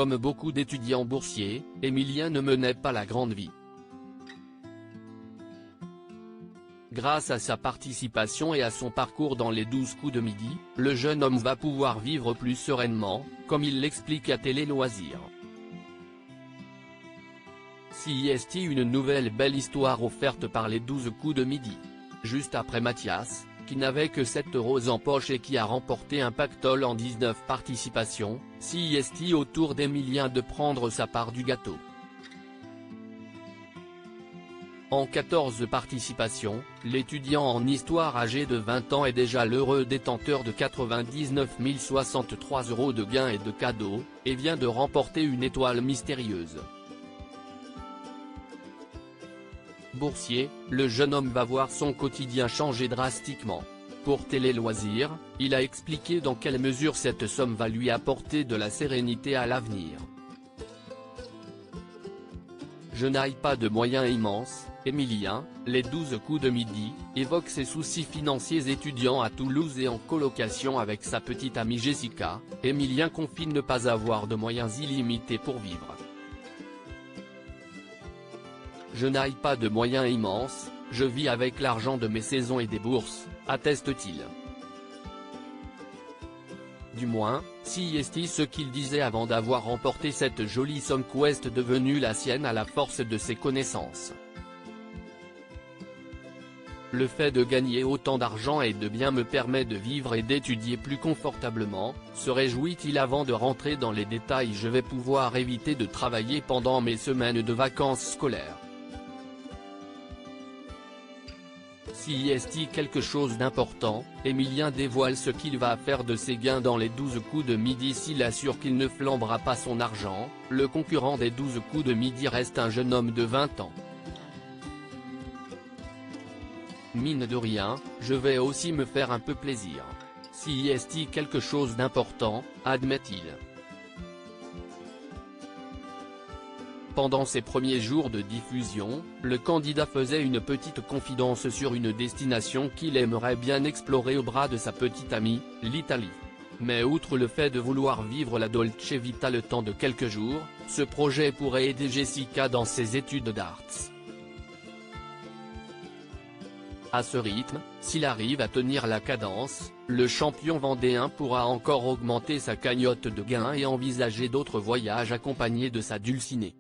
Comme beaucoup d'étudiants boursiers, Émilien ne menait pas la grande vie. Grâce à sa participation et à son parcours dans les 12 coups de midi, le jeune homme va pouvoir vivre plus sereinement, comme il l'explique à Télé Loisirs. CIST, une nouvelle belle histoire offerte par les 12 coups de midi. Juste après Mathias, qui n'avait que 7 € en poche et qui a remporté un pactole en 19 participations, CIST au tour d'Émilien de prendre sa part du gâteau. En 14 participations, l'étudiant en histoire âgé de 20 ans est déjà l'heureux détenteur de 99 063 € de gains et de cadeaux, et vient de remporter une étoile mystérieuse. Boursier, le jeune homme va voir son quotidien changer drastiquement. Pour Télé Loisirs, il a expliqué dans quelle mesure cette somme va lui apporter de la sérénité à l'avenir. Je n'ai pas de moyens immenses, Émilien, les 12 coups de midi, évoque ses soucis financiers étudiant à Toulouse et en colocation avec sa petite amie Jessica. Émilien confie ne pas avoir de moyens illimités pour vivre. Je n'ai pas de moyens immenses, je vis avec l'argent de mes saisons et des bourses, atteste-t-il. Du moins, CIST ce qu'il disait avant d'avoir remporté cette jolie somme qu'est devenue la sienne à la force de ses connaissances. Le fait de gagner autant d'argent et de bien me permet de vivre et d'étudier plus confortablement, se réjouit-il avant de rentrer dans les détails. Je vais pouvoir éviter de travailler pendant mes semaines de vacances scolaires. CIST quelque chose d'important, Émilien dévoile ce qu'il va faire de ses gains dans les 12 coups de midi s'il assure qu'il ne flambera pas son argent. Le concurrent des 12 coups de midi reste un jeune homme de 20 ans. Mine de rien, je vais aussi me faire un peu plaisir. CIST quelque chose d'important, admet-il. Pendant ses premiers jours de diffusion, le candidat faisait une petite confidence sur une destination qu'il aimerait bien explorer au bras de sa petite amie, l'Italie. Mais outre le fait de vouloir vivre la Dolce Vita le temps de quelques jours, ce projet pourrait aider Jessica dans ses études d'arts. À ce rythme, s'il arrive à tenir la cadence, le champion vendéen pourra encore augmenter sa cagnotte de gains et envisager d'autres voyages accompagnés de sa dulcinée.